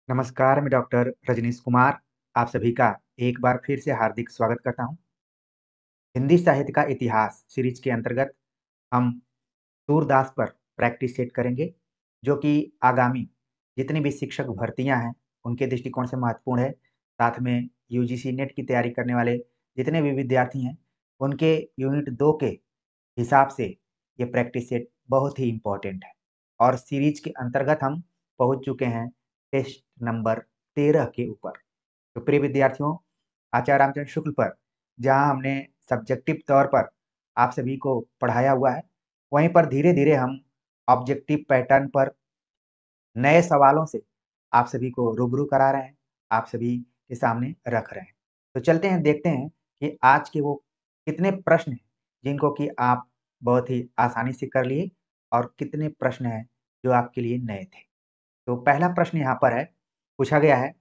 नमस्कार, मैं डॉक्टर रजनीश कुमार आप सभी का एक बार फिर से हार्दिक स्वागत करता हूँ। हिंदी साहित्य का इतिहास सीरीज के अंतर्गत हम सूरदास पर प्रैक्टिस सेट करेंगे, जो कि आगामी जितनी भी शिक्षक भर्तियां हैं, उनके दृष्टिकोण से महत्वपूर्ण है। साथ में यूजीसी नेट की तैयारी करने वाले जितने भी विद्यार्थी हैं, उनके यूनिट 2 के हिसाब से ये प्रैक्टिस सेट बहुत ही इम्पोर्टेंट है। और सीरीज के अंतर्गत हम पहुंच चुके हैं टेस्ट नंबर 13 के ऊपर। तो प्रिय विद्यार्थियों, आचार्य रामचंद्र शुक्ल पर जहां हमने सब्जेक्टिव तौर पर आप सभी को पढ़ाया हुआ है, वहीं पर धीरे धीरे हम ऑब्जेक्टिव पैटर्न पर नए सवालों से आप सभी को रूबरू करा रहे हैं, आप सभी के सामने रख रहे हैं। तो चलते हैं, देखते हैं कि आज के वो कितने प्रश्न हैं जिनको कि आप बहुत ही आसानी से कर लिए और कितने प्रश्न हैं जो आपके लिए नए थे। तो पहला प्रश्न यहाँ पर है, पूछा गया है,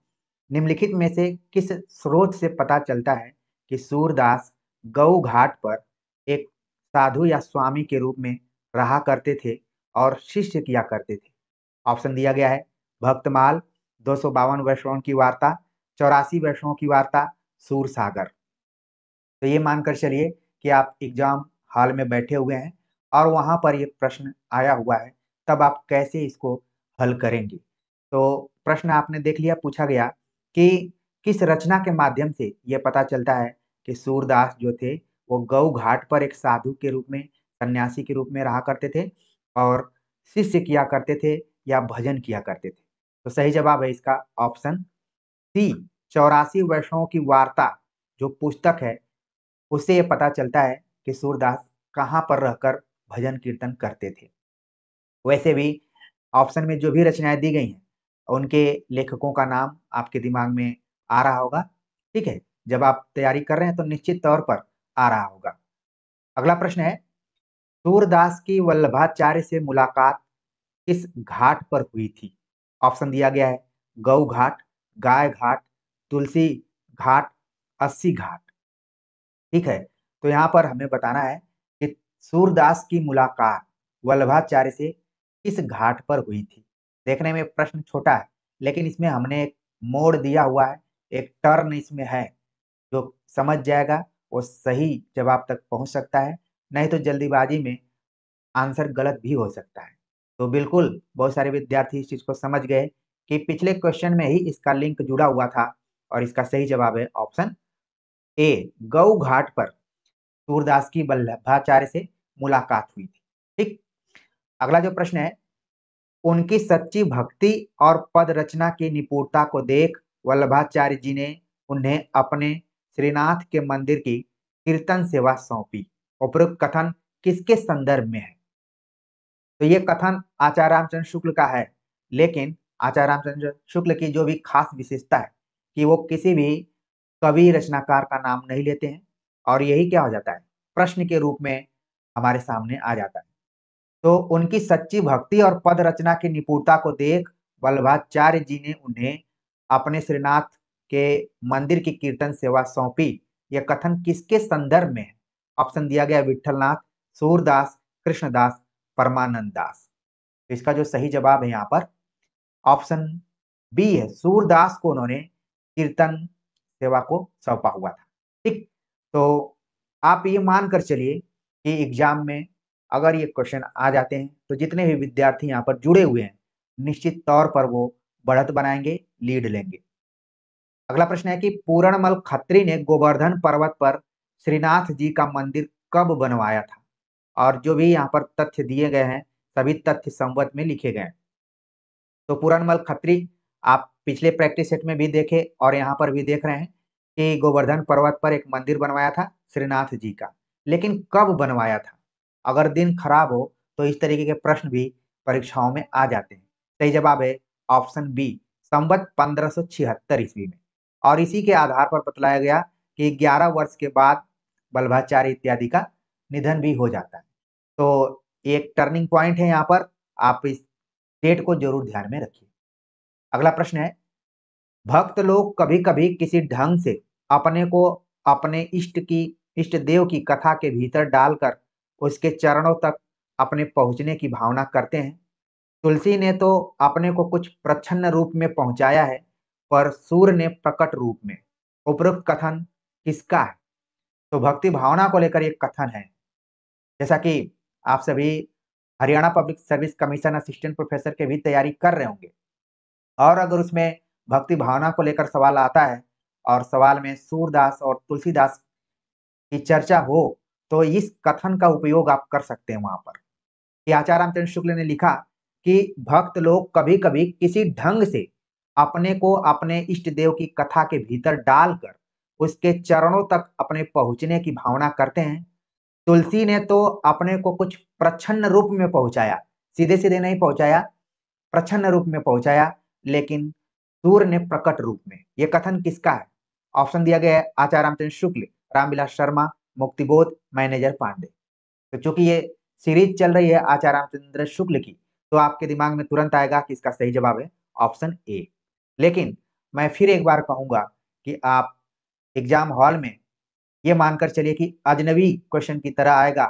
निम्नलिखित में से किस स्रोत से पता चलता है कि सूरदास गऊ घाट पर एक साधु या स्वामी के रूप में रहा करते थे और शिष्य किया करते थे? ऑप्शन दिया गया है, भक्तमाल, 252 वैष्णवों की वार्ता, 84 वैष्णवों की वार्ता, सूरसागर। तो ये मानकर चलिए कि आप एग्जाम हॉल में बैठे हुए हैं और वहां पर ये प्रश्न आया हुआ है, तब आप कैसे इसको हल करेंगे? तो प्रश्न आपने देख लिया, पूछा गया कि किस रचना के माध्यम से यह पता चलता है कि सूरदास जो थे वो गऊ घाट पर एक साधु के रूप में, सन्यासी के रूप में रहा करते थे और शिष्य किया करते थे या भजन किया करते थे? तो सही जवाब है इसका ऑप्शन सी, 84 वैष्णवों की वार्ता जो पुस्तक है, उससे ये पता चलता है कि सूरदास कहाँ पर रहकर भजन कीर्तन करते थे। वैसे भी ऑप्शन में जो भी रचनाएं दी गई हैं, उनके लेखकों का नाम आपके दिमाग में आ रहा होगा। ठीक है, जब आप तैयारी कर रहे हैं तो निश्चित तौर पर आ रहा होगा। अगला प्रश्न है, सूरदास की वल्लभाचार्य से मुलाकात किस घाट पर हुई थी? ऑप्शन दिया गया है, गऊ घाट, गाय घाट, तुलसी घाट, अस्सी घाट। ठीक है, तो यहाँ पर हमें बताना है कि सूरदास की मुलाकात वल्लभाचार्य से किस घाट पर हुई थी। देखने में प्रश्न छोटा है, लेकिन इसमें हमने एक मोड़ दिया हुआ है, एक टर्न इसमें है। जो समझ जाएगा वो सही जवाब तक पहुंच सकता है, नहीं तो जल्दीबाजी में आंसर गलत भी हो सकता है। तो बिल्कुल बहुत सारे विद्यार्थी इस चीज को समझ गए कि पिछले क्वेश्चन में ही इसका लिंक जुड़ा हुआ था और इसका सही जवाब है ऑप्शन ए, गऊ घाट पर सूरदास की वल्लभाचार्य से मुलाकात हुई थी। ठीक, अगला जो प्रश्न है, उनकी सच्ची भक्ति और पद रचना की निपुणता को देख वल्लभाचार्य जी ने उन्हें अपने श्रीनाथ के मंदिर की कीर्तन सेवा सौंपी। उपरोक्त कथन किसके संदर्भ में है? तो ये कथन आचार्य रामचंद्र शुक्ल का है, लेकिन आचार्य रामचंद्र शुक्ल की जो भी खास विशेषता है कि वो किसी भी कवि रचनाकार का नाम नहीं लेते हैं और यही क्या हो जाता है, प्रश्न के रूप में हमारे सामने आ जाता है। तो उनकी सच्ची भक्ति और पद रचना की निपुणता को देख वल्लभाचार्य जी ने उन्हें अपने श्रीनाथ के मंदिर की कीर्तन सेवा सौंपी। यह कथन किसके संदर्भ में है? ऑप्शन दिया गया, विठलनाथ, सूरदास, कृष्णदास, परमानंद दास। तो इसका जो सही जवाब है यहाँ पर ऑप्शन बी है, सूरदास को उन्होंने कीर्तन सेवा को सौंपा हुआ था। ठीक, तो आप ये मानकर चलिए कि एग्जाम में अगर ये क्वेश्चन आ जाते हैं तो जितने भी विद्यार्थी यहाँ पर जुड़े हुए हैं, निश्चित तौर पर वो बढ़त बनाएंगे, लीड लेंगे। अगला प्रश्न है कि पूरणमल खत्री ने गोवर्धन पर्वत पर श्रीनाथ जी का मंदिर कब बनवाया था? और जो भी यहाँ पर तथ्य दिए गए हैं, सभी तथ्य संवत में लिखे गए हैं। तो पूरणमल खत्री आप पिछले प्रैक्टिस सेट में भी देखे और यहाँ पर भी देख रहे हैं कि गोवर्धन पर्वत पर एक मंदिर बनवाया था श्रीनाथ जी का, लेकिन कब बनवाया था? अगर दिन खराब हो तो इस तरीके के प्रश्न भी परीक्षाओं में आ जाते हैं। सही जवाब है ऑप्शन बी, संवत 1576 ईस्वी में। और इसी के आधार पर बतलाया गया कि 11 वर्ष के बाद वल्लभाचार्य इत्यादि का निधन भी हो जाता है। तो एक टर्निंग पॉइंट है यहाँ पर, आप इस डेट को जरूर ध्यान में रखिए। अगला प्रश्न है, भक्त लोग कभी कभी किसी ढंग से अपने को अपने इष्ट देव की कथा के भीतर डालकर उसके चरणों तक अपने पहुंचने की भावना करते हैं। तुलसी ने तो अपने को कुछ प्रच्छन्न रूप में पहुंचाया है, पर सूर्य ने प्रकट रूप में। उपरोक्त कथन किसका है? तो भक्ति भावना को लेकर एक कथन है। जैसा कि आप सभी Haryana public service commission assistant professor के भी तैयारी कर रहे होंगे, और अगर उसमें भक्ति भावना को लेकर सवाल आता है और सवाल में सूरदास और तुलसीदास की चर्चा हो, तो इस कथन का उपयोग आप कर सकते हैं वहां पर कि आचार्य रामचंद्र शुक्ल ने लिखा कि भक्त लोग कभी कभी किसी ढंग से अपने को अपने इष्ट देव की कथा के भीतर डालकर उसके चरणों तक अपने पहुंचने की भावना करते हैं। तुलसी ने तो अपने को कुछ प्रच्छन्न रूप में पहुंचाया, सीधे सीधे नहीं पहुंचाया, प्रच्छन्न रूप में पहुंचाया, लेकिन सूर्य ने प्रकट रूप में। यह कथन किसका है? ऑप्शन दिया गया है आचार्य रामचंद्र शुक्ल, रामविलास शर्मा, मुक्तिबोध, मैनेजर पांडे। तो चूंकि ये सीरीज चल रही है आचार्य रामचंद्र शुक्ल की, तो आपके दिमाग में तुरंत आएगा कि इसका सही जवाब है ऑप्शन ए। लेकिन मैं फिर एक बार कहूंगा कि आप एग्जाम हॉल में ये मानकर चलिए कि अजनबी क्वेश्चन की तरह आएगा,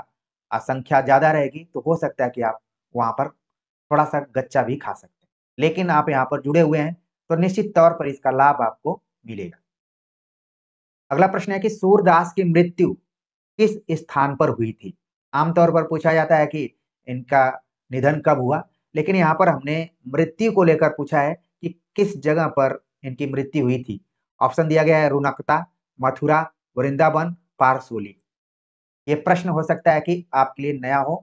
संख्या ज्यादा रहेगी तो हो सकता है कि आप वहां पर थोड़ा सा गच्चा भी खा सकते हैं, लेकिन आप यहाँ पर जुड़े हुए हैं तो निश्चित तौर पर इसका लाभ आपको मिलेगा। अगला प्रश्न है कि सूरदास की मृत्यु किस स्थान पर हुई थी? आमतौर पर पूछा जाता है कि इनका निधन कब हुआ, लेकिन यहाँ पर हमने मृत्यु को लेकर पूछा है कि किस जगह पर इनकी मृत्यु हुई थी। ऑप्शन दिया गया है रुनकता, मथुरा, वृंदावन, पारसोली। ये प्रश्न हो सकता है कि आपके लिए नया हो,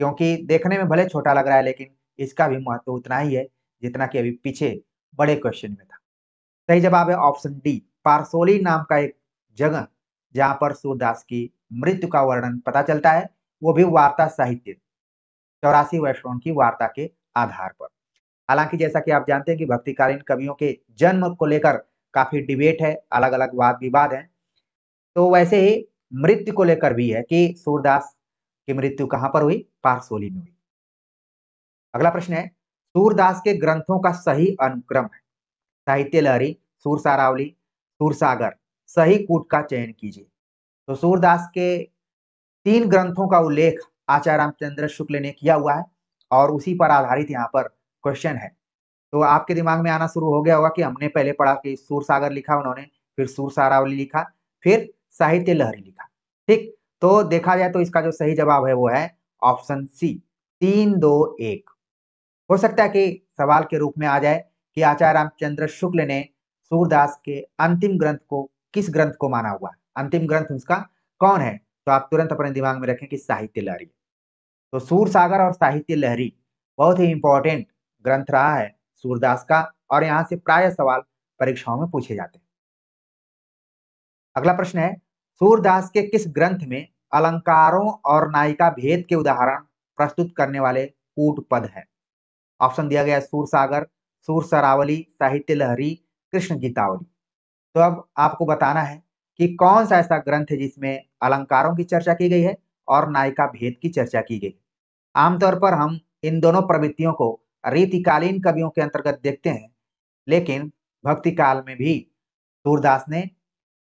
क्योंकि देखने में भले छोटा लग रहा है, लेकिन इसका भी महत्व उतना ही है जितना कि अभी पीछे बड़े क्वेश्चन में था। सही जवाब है ऑप्शन डी, पारसोली नाम का एक जगह जहां पर सूरदास की मृत्यु का वर्णन पता चलता है, वो भी वार्ता साहित्य 84 वैष्णव की वार्ता के आधार पर। हालांकि जैसा कि आप जानते हैं कि भक्तिकालीन कवियों के जन्म को लेकर काफी डिबेट है, अलग अलग वाद विवाद है, तो वैसे ही मृत्यु को लेकर भी है कि सूरदास की मृत्यु कहां पर हुई? पारसोली में हुई। अगला प्रश्न है सूरदास के ग्रंथों का सही अनुक्रम है? साहित्य लहरी, सूर सारावली, सूर सागर, सही कूट का चयन कीजिए। तो सूरदास के 3 ग्रंथों का उल्लेख आचार्य रामचंद्र शुक्ल ने किया हुआ है और उसी पर आधारित यहाँ पर क्वेश्चन है। तो आपके दिमाग में आना शुरू हो गया होगा कि हमने पहले पढ़ा कि सूर सागर लिखा उन्होंने, फिर सूर सारावली लिखा, फिर साहित्य लहरी लिखा। ठीक, तो देखा जाए तो इसका जो सही जवाब है वो है ऑप्शन सी, 3-2-1। हो सकता है कि सवाल के रूप में आ जाए कि आचार्य रामचंद्र शुक्ल ने सूरदास के अंतिम ग्रंथ को किस ग्रंथ को माना हुआ है, अंतिम ग्रंथ उसका कौन है? तो आप तुरंत अपने दिमाग में रखें कि साहित्य लहरी। तो सूर सागर और साहित्य लहरी बहुत ही इंपॉर्टेंट ग्रंथ रहा है सूरदास का, और यहाँ से प्राय सवाल परीक्षाओं में पूछे जाते हैं। अगला प्रश्न है सूरदास के किस ग्रंथ में अलंकारों और नायिका भेद के उदाहरण प्रस्तुत करने वाले कूट पद है? ऑप्शन दिया गया है सूर सागर, सूर सरावली, साहित्य लहरी, कृष्ण गीतावली। तो अब आपको बताना है कि कौन सा ऐसा ग्रंथ है जिसमें अलंकारों की चर्चा की गई है और नायिका भेद की चर्चा की गई। आमतौर पर हम इन दोनों प्रवृत्तियों को रीतिकालीन कवियों के अंतर्गत देखते हैं, लेकिन भक्ति काल में भी सूरदास ने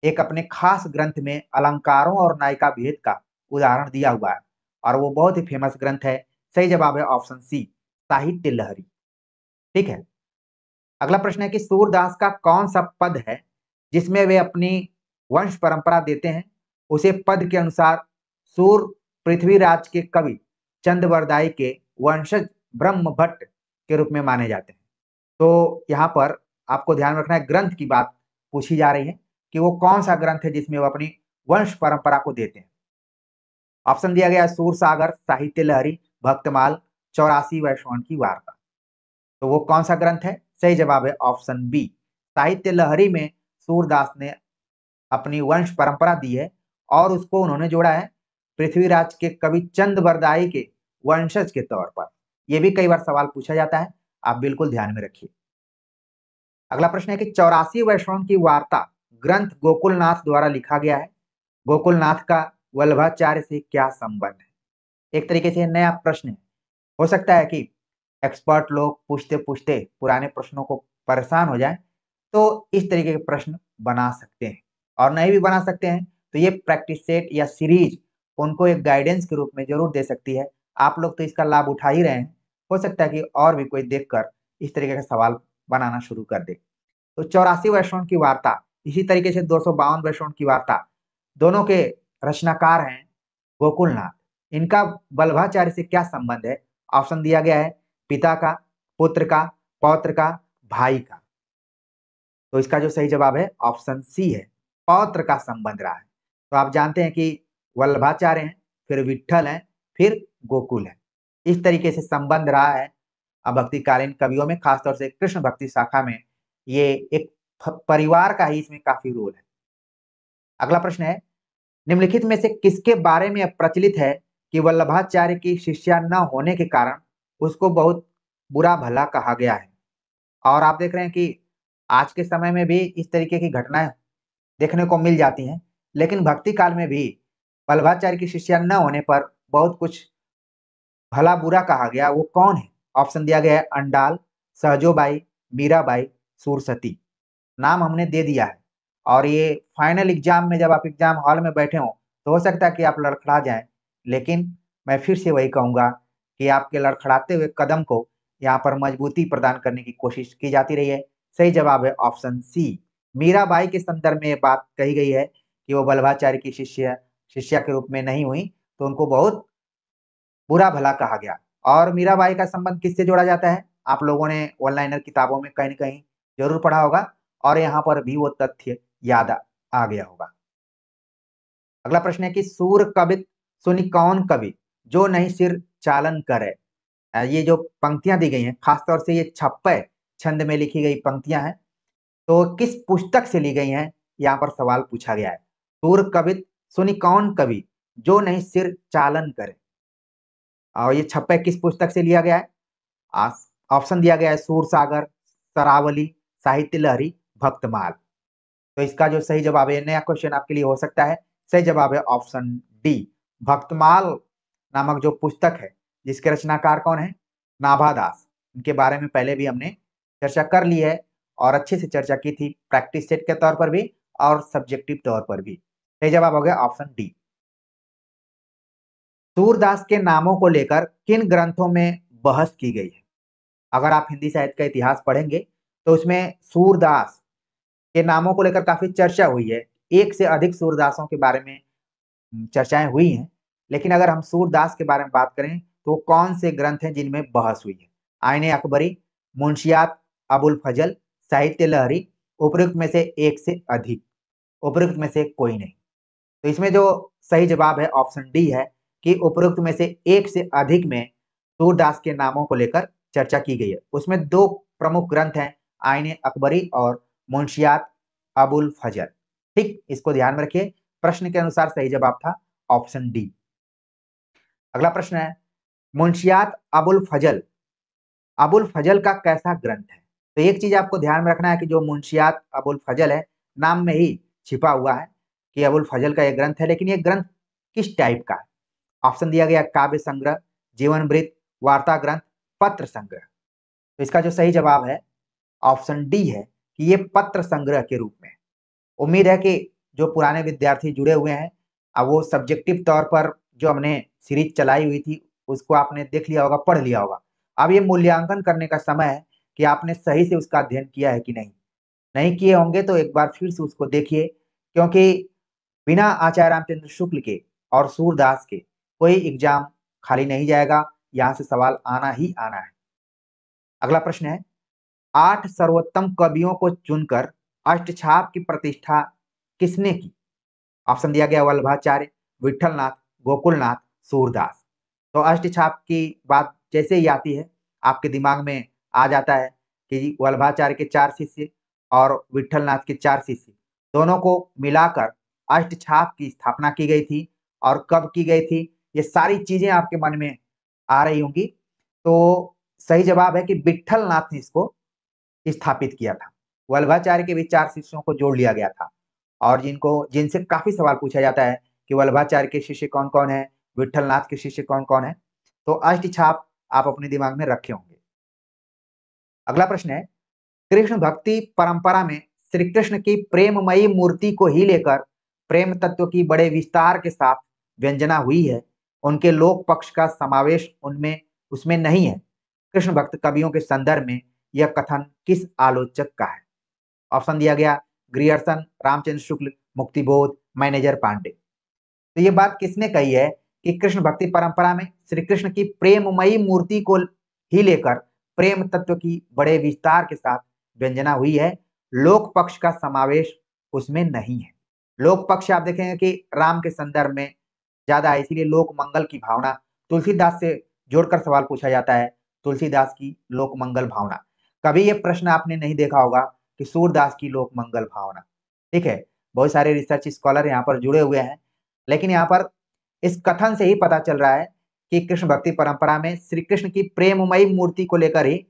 एक अपने खास ग्रंथ में अलंकारों और नायिका भेद का उदाहरण दिया हुआ है, और वो बहुत ही फेमस ग्रंथ है। सही जवाब है ऑप्शन सी, साहित्य लहरी। ठीक है, अगला प्रश्न है कि सूरदास का कौन सा पद है जिसमें वे अपनी वंश परंपरा देते हैं, उसे पद के अनुसार सूर पृथ्वीराज के कवि चंद्रवरदाई के वंशज ब्रह्म भट्ट के रूप में माने जाते हैं। तो यहाँ पर आपको ध्यान रखना है, ग्रंथ की बात पूछी जा रही है कि वो कौन सा ग्रंथ है जिसमें वो अपनी वंश परंपरा को देते हैं। ऑप्शन दिया गया सूर सागर, साहित्य लहरी, भक्तमाल, 84 वैष्णव की वार्ता। तो वो कौन सा ग्रंथ है? सही जवाब है ऑप्शन बी, साहित्य लहरी में सूरदास ने अपनी वंश परंपरा दी है और उसको उन्होंने जोड़ा है पृथ्वीराज के कवि चंद्रवरदाई के वंशज के तौर पर। यह भी कई बार सवाल पूछा जाता है, आप बिल्कुल ध्यान में रखिए। अगला प्रश्न है कि 84 वैष्णव की वार्ता ग्रंथ गोकुलनाथ द्वारा लिखा गया है। गोकुलनाथ का वल्लभाचार्य से क्या संबंध है? एक तरीके से नया प्रश्न है। हो सकता है कि एक्सपर्ट लोग पूछते पूछते पुराने प्रश्नों को परेशान हो जाए, तो इस तरीके के प्रश्न बना सकते हैं, और नहीं भी बना सकते हैं तो ये प्रैक्टिस सेट या सीरीज उनको एक गाइडेंस के रूप में जरूर दे सकती है। आप लोग तो इसका लाभ उठा ही रहे हैं, हो सकता है कि और भी कोई देखकर इस तरीके का सवाल बनाना शुरू कर दे। तो 84 वर्षों की वार्ता, इसी तरीके से 252 वर्षों की वार्ता, दोनों के रचनाकार हैं गोकुलनाथ। इनका वल्लभाचार्य से क्या संबंध है? ऑप्शन दिया गया है पिता का, पुत्र का, पौत्र का, भाई का। तो इसका जो सही जवाब है ऑप्शन सी है, पौत्र का संबंध रहा है। तो आप जानते हैं कि वल्लभाचार्य हैं, फिर विट्ठल हैं, फिर गोकुल है। इस तरीके से संबंध रहा है भक्तिकालीन कवियों में, खासतौर से कृष्ण भक्ति शाखा में ये एक परिवार का ही इसमें काफी रोल है। अगला प्रश्न है, निम्नलिखित में से किसके बारे में प्रचलित है कि वल्लभाचार्य की शिष्या न होने के कारण उसको बहुत बुरा भला कहा गया है? और आप देख रहे हैं कि आज के समय में भी इस तरीके की घटनाएं देखने को मिल जाती हैं, लेकिन भक्ति काल में भी वल्लभाचार्य की शिष्या न होने पर बहुत कुछ भला बुरा कहा गया। वो कौन है? ऑप्शन दिया गया है अंडाल, सहजोबाई, मीराबाई, सुरसती। नाम हमने दे दिया है और ये फाइनल एग्जाम में जब आप एग्जाम हॉल में बैठे हो तो हो सकता है कि आप लड़खड़ा जाएं, लेकिन मैं फिर से वही कहूंगा कि आपके लड़खड़ाते हुए कदम को यहाँ पर मजबूती प्रदान करने की कोशिश की जाती रही है। सही जवाब है ऑप्शन सी। मीराबाई के संदर्भ में ये बात कही गई है कि वो वल्लभाचार्य की शिष्या के रूप में नहीं हुई, तो उनको बहुत बुरा भला कहा गया। और मीराबाई का संबंध किससे जोड़ा जाता है? आप लोगों ने ऑनलाइनर किताबों में कहीं न कहीं जरूर पढ़ा होगा और यहाँ पर भी वो तथ्य याद आ गया होगा। अगला प्रश्न है कि सूर कवित सुनि कौन कवि जो नहीं सिर चालन करे। ये जो पंक्तियां दी गई हैं, खासतौर से ये छप्पय छंद में लिखी गई पंक्तियां हैं, तो किस पुस्तक से ली गई हैं? यहाँ पर सवाल पूछा गया है। सूर कवित सुनि कौन कवि जो नहीं सिर चालन करे, और ये छप्पय किस पुस्तक से लिया गया है? ऑप्शन दिया गया है सूरसागर, सरावली, साहित्य लहरी, भक्तमाल। तो इसका जो सही जवाब है, नया क्वेश्चन आपके लिए हो सकता है, सही जवाब है ऑप्शन डी, भक्तमाल नामक जो पुस्तक है, जिसके रचनाकार कौन है? नाभादास। इनके बारे में पहले भी हमने चर्चा कर ली है और अच्छे से चर्चा की थी, प्रैक्टिस सेट के तौर पर भी और सब्जेक्टिव तौर पर भी। सही जवाब हो गया ऑप्शन डी। सूरदास के नामों को लेकर किन ग्रंथों में बहस की गई है? अगर आप हिंदी साहित्य का इतिहास पढ़ेंगे तो उसमें सूरदास के नामों को लेकर काफी चर्चा हुई है। एक से अधिक सूरदासों के बारे में चर्चाएं हुई हैं, लेकिन अगर हम सूरदास के बारे में बात करें तो कौन से ग्रंथ हैं जिनमें बहस हुई है? आईने अकबरी, मुंशियात अबुल फजल, साहित्य लहरी, उपरोक्त में से एक से अधिक, उपरोक्त में से कोई नहीं। तो इसमें जो सही जवाब है ऑप्शन डी है कि उपरोक्त में से एक से अधिक में सूरदास के नामों को लेकर चर्चा की गई है। उसमें दो प्रमुख ग्रंथ हैं, आईने अकबरी और मुंशियात अबुल फजल। ठीक, इसको ध्यान में रखिए। प्रश्न के अनुसार सही जवाब था ऑप्शन डी। अगला प्रश्न है, मुंशियात अबुल फजल का कैसा ग्रंथ है? तो एक चीज आपको ध्यान में रखना है कि जो मुंशियात अबुल फजल है, नाम में ही छिपा हुआ है कि अबुल फजल का यह ग्रंथ है, लेकिन यह ग्रंथ किस टाइप का है? ऑप्शन दिया गया काव्य संग्रह, जीवन वृत्त, वार्ता ग्रंथ, पत्र संग्रह। तो इसका जो सही जवाब है ऑप्शन डी है कि ये पत्र संग्रह के रूप में। उम्मीद है कि जो पुराने विद्यार्थी जुड़े हुए हैं, अब वो सब्जेक्टिव तौर पर जो हमने सीरीज चलाई हुई थी उसको आपने देख लिया होगा, पढ़ लिया होगा। अब ये मूल्यांकन करने का समय है कि आपने सही से उसका अध्ययन किया है कि नहीं। नहीं किए होंगे तो एक बार फिर से उसको देखिए, क्योंकि बिना आचार्य रामचंद्र शुक्ल के और सूरदास के कोई एग्जाम खाली नहीं जाएगा, यहाँ से सवाल आना ही आना है। अगला प्रश्न है, 8 सर्वोत्तम कवियों को चुनकर अष्टछाप की प्रतिष्ठा किसने की? ऑप्शन दिया गया वल्लभाचार्य, विठलनाथ, गोकुलनाथ, सूरदास। तो अष्टछाप की बात जैसे ही आती है आपके दिमाग में आ जाता है कि वल्लभाचार्य के 4 शिष्य और विठलनाथ के 4 शिष्य, दोनों को मिलाकर अष्टछाप की स्थापना की गई थी। और कब की गई थी, ये सारी चीजें आपके मन में आ रही होंगी। तो सही जवाब है कि विठलनाथ ने इसको स्थापित किया था। वल्लभाचार्य के भी 4 शिष्यों को जोड़ लिया गया था, और जिनसे काफी सवाल पूछा जाता है कि वल्लभाचार्य के शिष्य कौन कौन है, विठलनाथ के शिष्य कौन कौन है, तो अष्टछाप आप अपने दिमाग में रखे होंगे। अगला प्रश्न है, कृष्ण भक्ति परंपरा में श्री कृष्ण की प्रेममयी मूर्ति को ही लेकर प्रेम तत्व की बड़े विस्तार के साथ व्यंजना हुई है, उनके लोक पक्ष का समावेश उनमें उसमें नहीं है। कृष्ण भक्त कवियों के संदर्भ में यह कथन किस आलोचक का है? ऑप्शन दिया गया ग्रियर्सन, रामचंद्र शुक्ल, मुक्तिबोध, मैनेजर पांडे। तो ये बात किसने कही है कि कृष्ण भक्ति परंपरा में श्री कृष्ण की प्रेममयी मूर्ति को ही लेकर प्रेम तत्व की बड़े विस्तार के साथ व्यंजना हुई है, लोक पक्ष का समावेश उसमें नहीं है। लोक पक्ष आप देखेंगे कि राम के संदर्भ में ज्यादा है, इसीलिए लोक मंगल की भावना तुलसीदास से जोड़कर सवाल पूछा जाता है, तुलसीदास की लोक मंगल भावना। कभी ये प्रश्न आपने नहीं देखा होगा कि सूरदास की लोक मंगल भावना। ठीक है, बहुत सारे रिसर्च स्कॉलर यहाँ पर जुड़े हुए हैं, लेकिन यहाँ पर इस कथन से ही पता चल रहा है कि कृष्ण भक्ति परंपरा में श्री कृष्ण की प्रेममयी मूर्ति को लेकर ही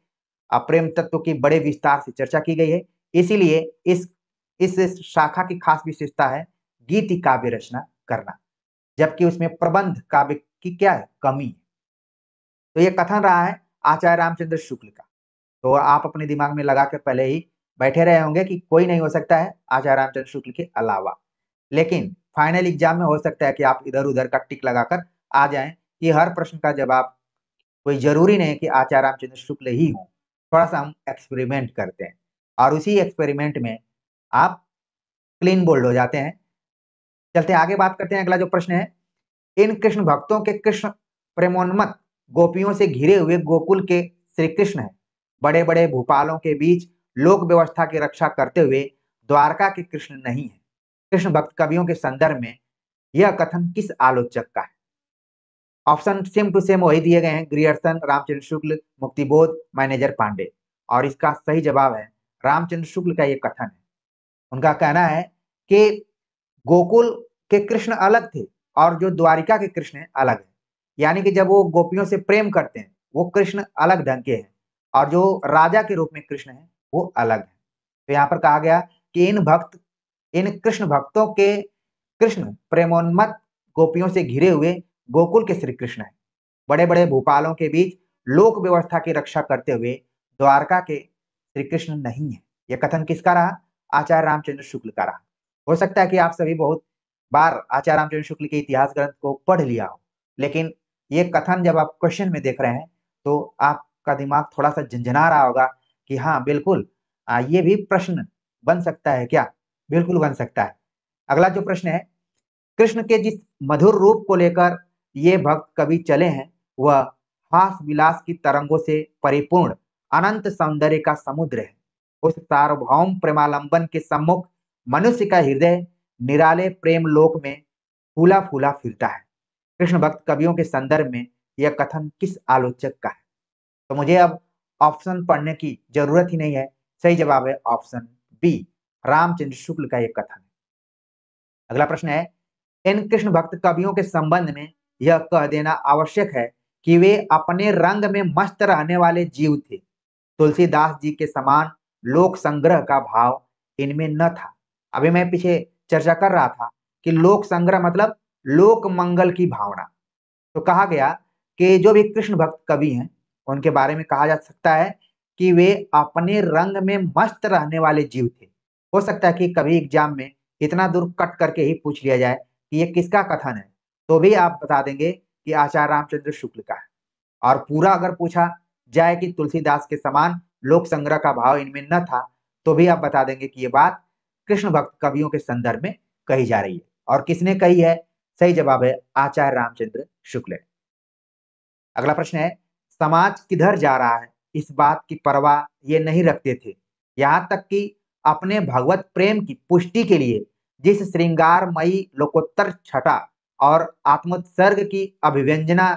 प्रेम तत्व की बड़े विस्तार से चर्चा की गई है। इसीलिए इस शाखा की खास विशेषता है गीति काव्य रचना करना, जबकि उसमें प्रबंध काव्य की क्या है, कमी है। तो ये कथन रहा है आचार्य रामचंद्र शुक्ल का। तो आप अपने दिमाग में लगा कर पहले ही बैठे रहे होंगे कि कोई नहीं हो सकता है आचार्य रामचंद्र शुक्ल के अलावा, लेकिन फाइनल एग्जाम में हो सकता है कि आप इधर उधर का टिक लगाकर आ जाएं कि हर प्रश्न का जवाब कोई जरूरी नहीं कि आचार्य रामचंद्र शुक्ल ही हो। थोड़ा सा हम एक्सपेरिमेंट करते हैं और उसी एक्सपेरिमेंट में आप क्लीन बोल्ड हो जाते हैं। चलते आगे बात करते हैं। अगला जो प्रश्न है, इन कृष्ण भक्तों के कृष्ण प्रेमोन्मत्त गोपियों से घिरे हुए गोकुल के श्री कृष्ण है, बड़े बड़े भूपालों के बीच लोक व्यवस्था की रक्षा करते हुए द्वारका के कृष्ण नहीं है। कृष्ण भक्त कवियों के संदर्भ में यह कथन किस आलोचक का है? ऑप्शन सेम टू सेम वही दिए गए हैं, ग्रियर्सन, रामचंद्र शुक्ल, मुक्तिबोध, मैनेजर पांडे। और इसका सही जवाब है रामचंद्र शुक्ल का ये कथन है। उनका कहना है कि गोकुल के कृष्ण अलग थे और जो द्वारिका के कृष्ण है अलग है, यानी कि जब वो गोपियों से प्रेम करते हैं वो कृष्ण अलग ढंग के हैं और जो राजा के रूप में कृष्ण है वो अलग है। तो यहाँ पर कहा गया कि इन कृष्ण भक्तों के कृष्ण प्रेमोन्मत्त गोपियों से घिरे हुए गोकुल के श्री कृष्ण है, बड़े बड़े भूपालों के बीच लोक व्यवस्था की रक्षा करते हुए द्वारका के श्री कृष्ण नहीं है। यह कथन किसका रहा? आचार्य रामचंद्र शुक्ल का रहा। हो सकता है कि आप सभी बहुत बार आचार्य रामचंद्र शुक्ल के इतिहास ग्रंथ को पढ़ लिया हो, लेकिन ये कथन जब आप क्वेश्चन में देख रहे हैं तो आपका दिमाग थोड़ा सा झंझना रहा होगा कि हाँ बिल्कुल ये भी प्रश्न बन सकता है क्या? बिल्कुल बन सकता है। अगला जो प्रश्न है, कृष्ण के जिस मधुर रूप को लेकर ये भक्त कवि चले हैं वह हास विलास की तरंगों से परिपूर्ण अनंत सौंदर्य का समुद्र है। उस सार्वभौम प्रेमालंबन के सम्मुख मनुष्य का हृदय निराले प्रेम लोक में फूला फूला फिरता है। कृष्ण भक्त कवियों के संदर्भ में यह कथन किस आलोचक का है? तो मुझे अब ऑप्शन पढ़ने की जरूरत ही नहीं है, सही जवाब है ऑप्शन बी, रामचंद्र शुक्ल का यह कथन है। अगला प्रश्न है, इन कृष्ण भक्त कवियों के संबंध में यह कह देना आवश्यक है कि वे अपने रंग में मस्त रहने वाले जीव थे। तुलसीदास जी के समान लोक संग्रह का भाव इनमें न था। अभी मैं पीछे चर्चा कर रहा था कि लोक संग्रह मतलब लोक मंगल की भावना। तो कहा गया कि जो भी कृष्ण भक्त कवि हैं उनके बारे में कहा जा सकता है कि वे अपने रंग में मस्त रहने वाले जीव थे। हो सकता है कि कभी एग्जाम में इतना दूर कट करके ही पूछ लिया जाए कि ये किसका कथन है, तो भी आप बता देंगे कि आचार्य रामचंद्र शुक्ल का है। और पूरा अगर पूछा जाए कि तुलसीदास के समान लोक संग्रह का भाव इनमें न था, तो भी आप बता देंगे कि ये बात कृष्ण भक्त कवियों के संदर्भ में कही जा रही है। और किसने कही है? सही जवाब है आचार्य रामचंद्र शुक्ल। अगला प्रश्न है, समाज किधर जा रहा है इस बात की परवाह ये नहीं रखते थे, यहाँ तक कि अपने भगवत प्रेम की पुष्टि के लिए जिस श्रृंगारमयी लोकोत्तर छटा और आत्मोत्सर्ग की अभिव्यंजना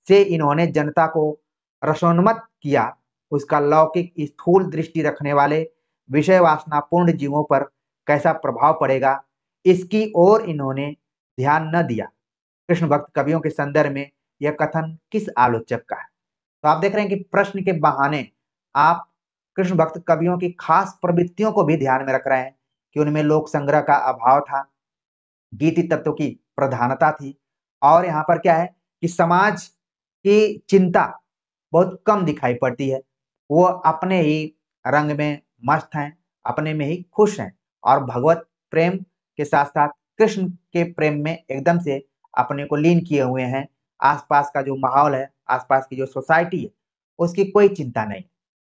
से इन्होंने जनता को रसोन्मत्त किया, उसका लौकिक स्थूल दृष्टि रखने वाले विषय वासनापूर्ण जीवों पर कैसा प्रभाव पड़ेगा, इसकी ओर इन्होंने ध्यान न दिया। कृष्ण भक्त कवियों के संदर्भ में यह कथन किस आलोचक का है? तो आप देख रहे हैं कि प्रश्न के बहाने आप कृष्ण भक्त कवियों की खास प्रवृत्तियों को भी ध्यान में रख रहे हैं कि उनमें लोक संग्रह का अभाव था, गीति तत्व की प्रधानता थी, और यहाँ पर क्या है कि समाज की चिंता बहुत कम दिखाई पड़ती है। वो अपने ही रंग में मस्त हैं, अपने में ही खुश हैं और भगवत प्रेम के साथ साथ कृष्ण के प्रेम में एकदम से अपने को लीन किए हुए हैं। आसपास का जो माहौल है, आसपास की जो सोसाइटी है, उसकी कोई चिंता नहीं।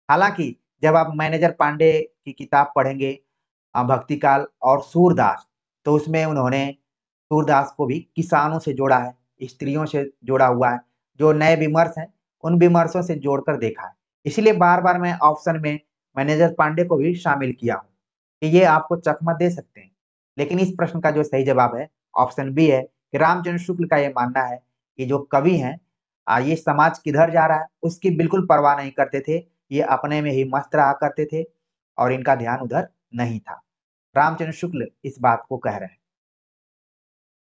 हालांकि जब आप मैनेजर पांडे की किताब पढ़ेंगे भक्ति काल और सूरदास, तो उसमें उन्होंने सूरदास को भी किसानों से जोड़ा है, स्त्रियों से जोड़ा हुआ है। जो नए विमर्श हैं उन विमर्शों से जोड़कर देखा है। इसलिए बार बार मैं ऑप्शन में मैनेजर पांडे को भी शामिल किया हूँ कि ये आपको चकमा दे सकते हैं। लेकिन इस प्रश्न का जो सही जवाब है ऑप्शन बी है कि रामचंद्र शुक्ल का ये मानना है कि जो कवि हैं ये समाज किधर जा रहा है उसकी बिल्कुल परवाह नहीं करते थे। ये अपने में ही मस्त रहा करते थे और इनका ध्यान उधर नहीं था। रामचंद्र शुक्ल इस बात को कह रहे हैं।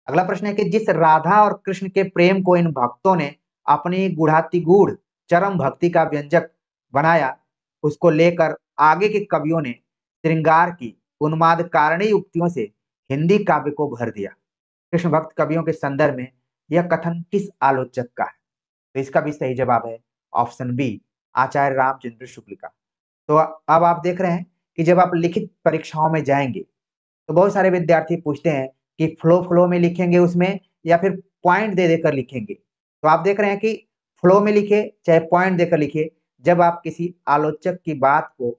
अगला प्रश्न है कि जिस राधा और कृष्ण के प्रेम को इन भक्तों ने अपनी गुढ़ातिगूढ़ चरम भक्ति का व्यंजक बनाया, उसको लेकर आगे के कवियों ने श्रृंगार की उन्माद कारणी युक्तियों से हिंदी काव्य को भर दिया। कृष्ण भक्त कवियों के संदर्भ में यह कथन किस आलोचक का है? तो इसका भी सही जवाब है ऑप्शन बी, आचार्य रामचंद्र शुक्ल का। तो अब आप देख रहे हैं कि जब आप लिखित परीक्षाओं में जाएंगे तो बहुत सारे विद्यार्थी पूछते हैं कि फ्लो फ्लो में लिखेंगे उसमें या फिर पॉइंट दे देकर लिखेंगे। तो आप देख रहे हैं कि फ्लो में लिखे चाहे पॉइंट देकर लिखे, जब आप किसी आलोचक की बात को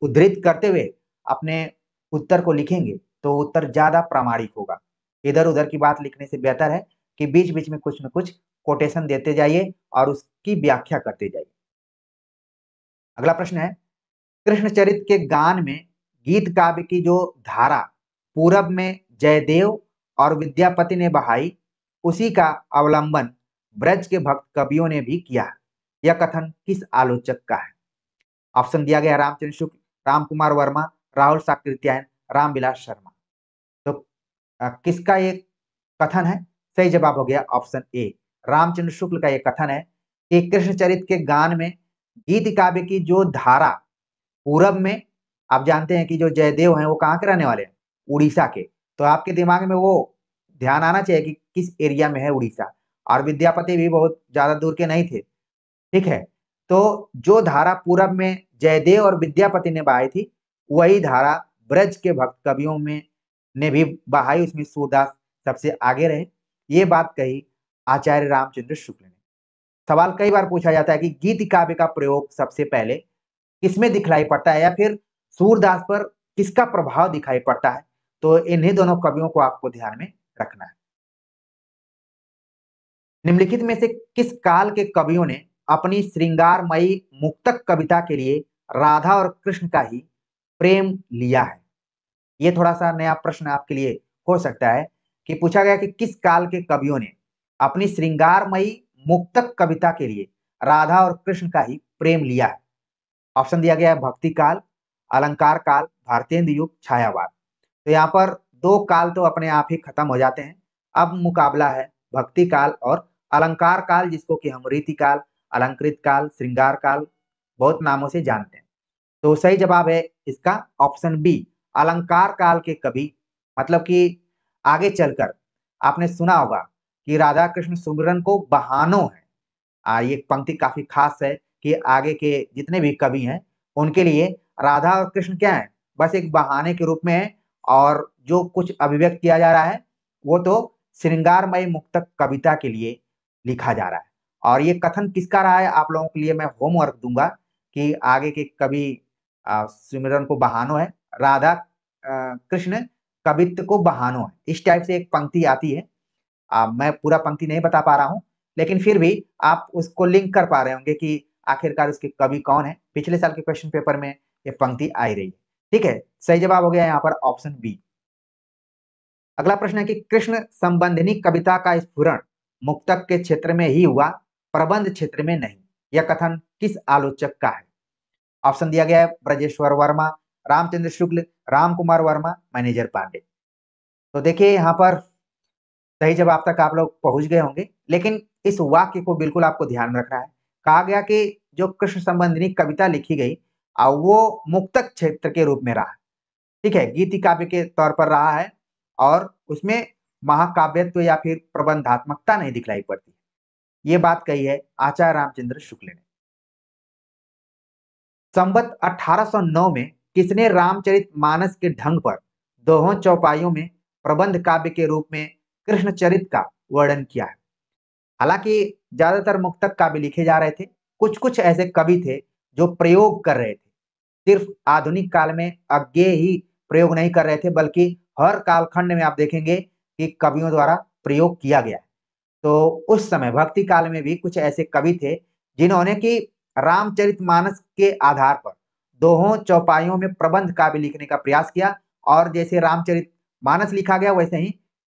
उद्धृत करते हुए अपने उत्तर को लिखेंगे तो उत्तर ज्यादा प्रामाणिक होगा। इधर उधर की बात लिखने से बेहतर है कि बीच बीच में कुछ न कुछ कोटेशन देते जाइए और उसकी व्याख्या करते जाइए। अगला प्रश्न है, कृष्णचरित के गान में गीत काव्य की जो धारा पूरब में जयदेव और विद्यापति ने बहाई, उसी का अवलंबन ब्रज के भक्त कवियों ने भी किया। यह कथन किस आलोचक का है? ऑप्शन दिया गया रामचंद्र शुक्ल, राम कुमार वर्मा, राहुल साकृत्यायन, रामविलास शर्मा। तो किसका ये कथन है? सही जवाब हो गया ऑप्शन ए, रामचंद्र शुक्ल का ये कथन है कि कृष्णचरित के गान में गीत काव्य की जो धारा पूरब में, आप जानते हैं कि जो जयदेव हैं वो कहाँ के रहने वाले हैं? उड़ीसा के। तो आपके दिमाग में वो ध्यान आना चाहिए कि किस एरिया में है उड़ीसा। और विद्यापति भी बहुत ज्यादा दूर के नहीं थे, ठीक है। तो जो धारा पूरब में जयदेव और विद्यापति ने बहाई थी, वही धारा ब्रज के भक्त कवियों में ने भी बहाई, उसमें सूरदास सबसे आगे रहे। ये बात कही आचार्य रामचंद्र शुक्ल ने। सवाल कई बार पूछा जाता है कि गीत काव्य का प्रयोग सबसे पहले किसमें दिखलाई पड़ता है या फिर सूरदास पर किसका प्रभाव दिखाई पड़ता है? तो इन्हीं दोनों कवियों को आपको ध्यान में रखना है। निम्नलिखित में से किस काल के कवियों ने अपनी श्रृंगारमयी मुक्तक कविता के लिए राधा और कृष्ण का ही प्रेम लिया है? ये थोड़ा सा नया प्रश्न आपके लिए हो सकता है कि पूछा गया कि किस काल के कवियों ने अपनी श्रृंगारमयी मुक्तक कविता के लिए राधा और कृष्ण का ही प्रेम लिया है। ऑप्शन दिया गया है भक्ति काल, अलंकार काल, भारतेंदु युग, छायावाद। तो यहाँ पर दो काल तो अपने आप ही खत्म हो जाते हैं। अब मुकाबला है भक्ति काल और अलंकार काल, जिसको कि हम रीति काल, अलंकृत काल, श्रृंगार काल बहुत नामों से जानते हैं। तो सही जवाब है इसका ऑप्शन बी, अलंकार काल के कवि। मतलब कि आगे चलकर आपने सुना होगा कि राधा कृष्ण सुमिरन को बहानों है। ये पंक्ति काफी खास है कि आगे के जितने भी कवि हैं उनके लिए राधा और कृष्ण क्या है? बस एक बहाने के रूप में है, और जो कुछ अभिव्यक्त किया जा रहा है वो तो श्रृंगारमय मुक्तक कविता के लिए लिखा जा रहा है। और ये कथन किसका रहा है, आप लोगों के लिए मैं होमवर्क दूंगा कि आगे के कवि सुमिरन को बहानो है, राधा कृष्ण कवित्व को बहानो है, इस टाइप से एक पंक्ति आती है। मैं पूरा पंक्ति नहीं बता पा रहा हूँ, लेकिन फिर भी आप उसको लिंक कर पा रहे होंगे कि आखिरकार उसके कवि कौन है। पिछले साल के क्वेश्चन पेपर में ये पंक्ति आई रही है। ठीक है, सही जवाब हो गया यहाँ पर ऑप्शन बी। अगला प्रश्न है कि कृष्ण संबंधिनी कविता का स्फुरण मुक्तक के क्षेत्र में ही हुआ, प्रबंध क्षेत्र में नहीं। यह कथन किस आलोचक का है? ऑप्शन दिया गया है ब्रजेश्वर वर्मा, रामचंद्र शुक्ल, राम कुमार वर्मा, मैनेजर पांडे। तो देखिए यहाँ पर सही जवाब तक आप लोग पहुंच गए होंगे, लेकिन इस वाक्य को बिल्कुल आपको ध्यान रखना है। कहा गया कि जो कृष्ण संबंधिनी कविता लिखी गई वो मुक्तक क्षेत्र के रूप में रहा, ठीक है, गीति काव्य के तौर पर रहा है, और उसमें महाकाव्यत्व या फिर प्रबंधात्मकता नहीं दिखलाई पड़ती। ये बात कही है आचार्य रामचंद्र शुक्ल ने। संवत 1809 में किसने रामचरित मानस के ढंग पर दोहों चौपाइयों में प्रबंध काव्य के रूप में कृष्णचरित का वर्णन किया है? हालांकि ज्यादातर मुक्तक काव्य लिखे जा रहे थे, कुछ कुछ ऐसे कवि थे जो प्रयोग कर रहे थे, सिर्फ आधुनिक काल में अज्ञेय ही प्रयोग नहीं कर रहे थे, बल्कि हर कालखंड में आप देखेंगे कि कवियों द्वारा प्रयोग किया गया है। तो उस समय भक्ति काल में भी कुछ ऐसे कवि थे जिन्होंने कि रामचरितमानस के आधार पर दोहों चौपाइयों में प्रबंध काव्य लिखने का प्रयास किया, और जैसे रामचरितमानस लिखा गया वैसे ही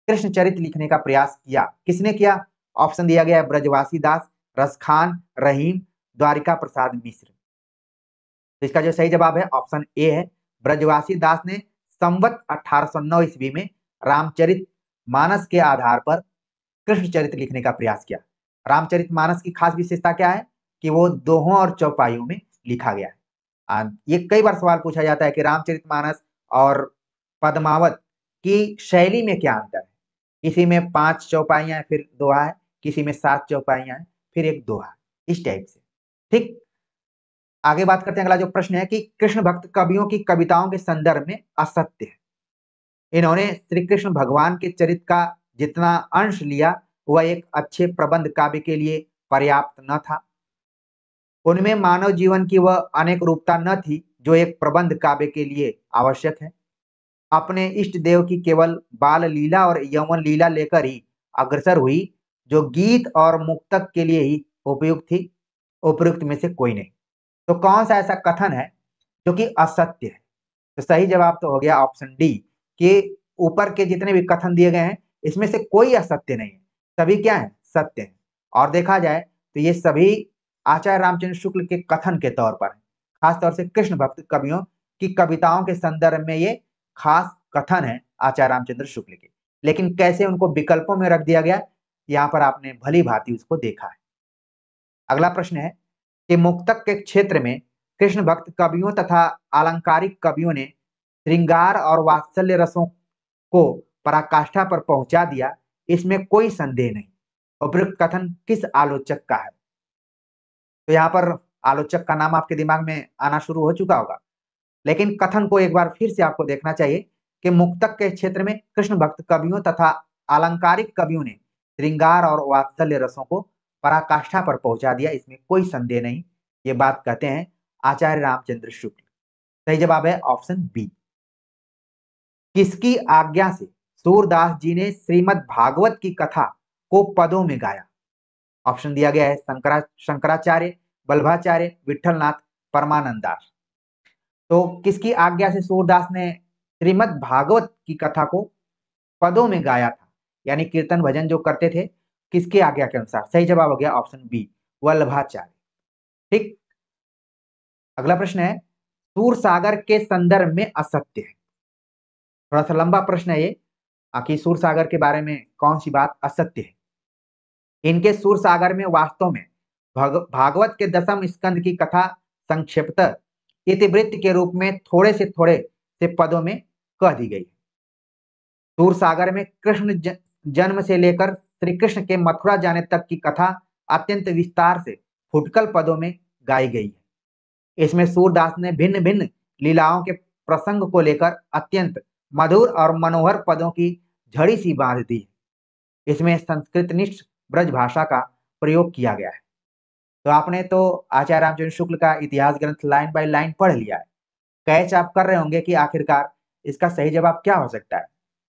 कृष्णचरित लिखने का प्रयास किया। किसने किया? ऑप्शन दिया गया है ब्रजवासी दास, रसखान, रहीम, द्वारिका प्रसाद मिश्र। तो इसका जो सही जवाब है ऑप्शन ए है। ब्रजवासी दास ने संवत 1809 ईस्वी में रामचरित मानस के आधार पर कृष्णचरित लिखने का प्रयास किया। रामचरितमानस की खास विशेषता क्या है कि वो दोहों और चौपाइयों में लिखा गया है। ये कई बार सवाल पूछा जाता है कि रामचरितमानस और पद्मावत की शैली में क्या अंतर है। किसी में 5 चौपाइयां हैं, फिर दोहा है, किसी में 7 चौपाइयां हैं, फिर एक दोहा, इस टाइप से। ठीक, आगे बात करते हैं। अगला जो प्रश्न है कि कृष्ण भक्त कवियों की कविताओं के संदर्भ में असत्य है। इन्होंने श्री कृष्ण भगवान के चरित्र का जितना अंश लिया वह एक अच्छे प्रबंध काव्य के लिए पर्याप्त न था। उनमें मानव जीवन की वह अनेक रूपता न थी जो एक प्रबंध काव्य के लिए आवश्यक है। अपने इष्ट देव की केवल बाल लीला और यौवन लीला लेकर ही अग्रसर हुई, जो गीत और मुक्तक के लिए ही उपयुक्त थी। उपयुक्त में से कोई नहीं। तो कौन सा ऐसा कथन है जो कि असत्य है? तो सही जवाब तो हो गया ऑप्शन डी कि ऊपर के जितने भी कथन दिए गए हैं इसमें से कोई असत्य नहीं है, सभी क्या है? सत्य है। और देखा जाए तो ये सभी आचार्य रामचंद्र शुक्ल के कथन के तौर पर है। खासतौर से कृष्ण भक्त कवियों की कविताओं के संदर्भ में ये खास कथन है आचार्य रामचंद्र शुक्ल के। लेकिन कैसे उनको विकल्पों में रख दिया गया, यहाँ पर आपने भली भांति उसको देखा है। अगला प्रश्न है कि मुक्तक के क्षेत्र में कृष्ण भक्त कवियों तथा अलंकारिक कवियों ने श्रृंगार और वात्सल्य रसों को पराकाष्ठा पर पहुंचा दिया, इसमें कोई संदेह नहीं। उपयुक्त कथन किस आलोचक का है? तो यहाँ पर आलोचक का नाम आपके दिमाग में आना शुरू हो चुका होगा, लेकिन कथन को एक बार फिर से आपको देखना चाहिए कि मुक्तक के क्षेत्र में कृष्ण भक्त कवियों तथा अलंकारिक कवियों ने श्रृंगार और वात्सल्य रसों को पराकाष्ठा पर पहुंचा दिया, इसमें कोई संदेह नहीं। ये बात कहते हैं आचार्य रामचंद्र शुक्ल। सही जवाब है ऑप्शन बी। किसकी आज्ञा से सूरदास जी ने श्रीमद् भागवत की कथा को पदों में गाया? ऑप्शन दिया गया है शंकराचार्य, वल्लभाचार्य, विठलनाथ, परमानंद दास। तो किसकी आज्ञा से सूरदास ने श्रीमद् भागवत की कथा को पदों में गाया था, यानी कीर्तन भजन जो करते थे, किसकी आज्ञा के अनुसार? सही जवाब हो गया ऑप्शन बी, वल्लभाचार्य। ठीक, अगला प्रश्न है सूर सागर के संदर्भ में असत्य है। थोड़ा सा लंबा प्रश्न है ये, आखिर सूर सागर के बारे में कौन सी बात असत्य है? इनके सूर सागर में वास्तव में भागवत के 10वें स्कंद की कथा संक्षिप्त इतिवृत्त के रूप में थोड़े से पदों में कह दी गई। सूर सागर में कृष्ण जन्म से लेकर श्री कृष्ण के मथुरा जाने तक की कथा अत्यंत विस्तार से फुटकल पदों में गाई गई है। इसमें सूरदास ने भिन्न भिन्न लीलाओं के प्रसंग को लेकर अत्यंत मधुर और मनोहर पदों की झड़ी सी बांध दी है। इसमें संस्कृतनिष्ठ ब्रज भाषा का प्रयोग किया गया है। तो आपने तो आचार्य रामचंद्र शुक्ल का इतिहास ग्रंथ लाइन बाय लाइन पढ़ लिया है। कैच आप कर रहे होंगे कि आखिरकार इसका सही जवाब क्या हो सकता है।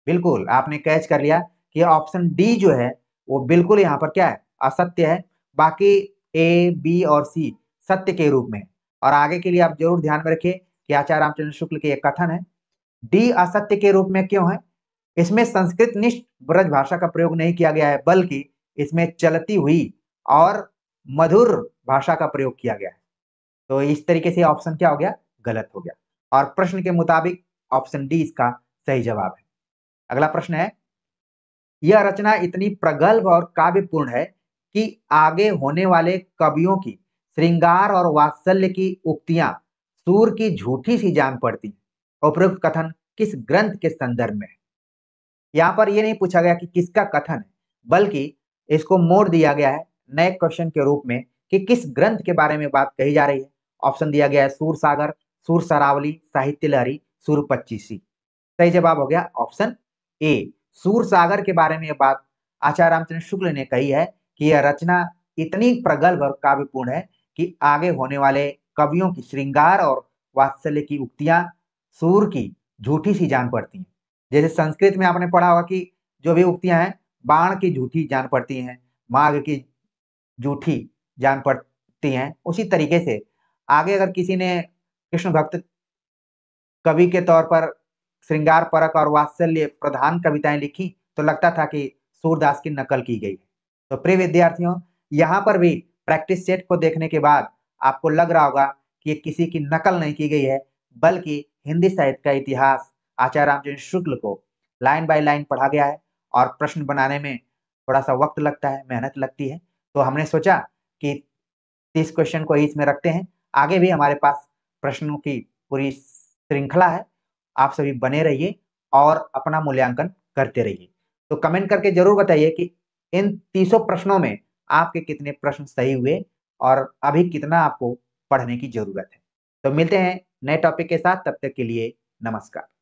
बिल्कुल आपने कैच कर लिया कि ऑप्शन डी जो है वो बिल्कुल यहाँ पर क्या है? असत्य है। बाकी ए, बी और सी सत्य के रूप में। और आगे के लिए आप जरूर ध्यान में रखिए कि आचार्य रामचंद्र शुक्ल के एक कथन है, डी असत्य के रूप में क्यों है? इसमें संस्कृत निष्ठ ब्रज भाषा का प्रयोग नहीं किया गया है, बल्कि इसमें चलती हुई और मधुर भाषा का प्रयोग किया गया है। तो इस तरीके से ऑप्शन क्या हो गया? गलत हो गया। और प्रश्न के मुताबिक ऑप्शन डी इसका सही जवाब है। अगला प्रश्न है, यह रचना इतनी प्रगल्भ और काव्यपूर्ण है कि आगे होने वाले कवियों की श्रृंगार और वात्सल्य की उक्तियां सूर की झूठी सी जान पड़ती। उपरोक्त कथन किस ग्रंथ के संदर्भ में है? यहाँ पर यह नहीं पूछा गया कि किसका कथन है, बल्कि इसको मोड़ दिया गया है नए क्वेश्चन के रूप में कि किस ग्रंथ के बारे में बात कही जा रही है। ऑप्शन दिया गया है सूर सागर, सूर सरावली, साहित्य लहरी, सूर पच्चीसी। सही जवाब हो गया ऑप्शन ए, सूर सागर के बारे में यह बात आचार्य रामचंद्र शुक्ल ने कही है कि यह रचना इतनी प्रगल्भ और काव्यपूर्ण है कि आगे होने वाले कवियों की श्रृंगार और वात्सल्य की उक्तियां सूर की झूठी सी जान पड़ती हैं। जैसे संस्कृत में आपने पढ़ा होगा कि जो भी उक्तियां हैं, बाण की झूठी जान पड़ती हैं, माघ की झूठी जान पड़ती हैं, उसी तरीके से आगे अगर किसी ने कृष्ण भक्त कवि के तौर पर श्रृंगार परक और वात्सल्य प्रधान कविताएं लिखी तो लगता था कि सूरदास की नकल की गई है। तो प्रिय विद्यार्थियों, यहाँ पर भी प्रैक्टिस सेट को देखने के बाद आपको लग रहा होगा कि ये किसी की नकल नहीं की गई है, बल्कि हिंदी साहित्य का इतिहास आचार्य रामचंद्र शुक्ल को लाइन बाय लाइन पढ़ा गया है और प्रश्न बनाने में थोड़ा सा वक्त लगता है, मेहनत लगती है। तो हमने सोचा कि 30 क्वेश्चन को इसमें रखते हैं। आगे भी हमारे पास प्रश्नों की पूरी श्रृंखला है। आप सभी बने रहिए और अपना मूल्यांकन करते रहिए। तो कमेंट करके जरूर बताइए कि इन 300 प्रश्नों में आपके कितने प्रश्न सही हुए और अभी कितना आपको पढ़ने की जरूरत है। तो मिलते हैं नए टॉपिक के साथ, तब तक के लिए नमस्कार।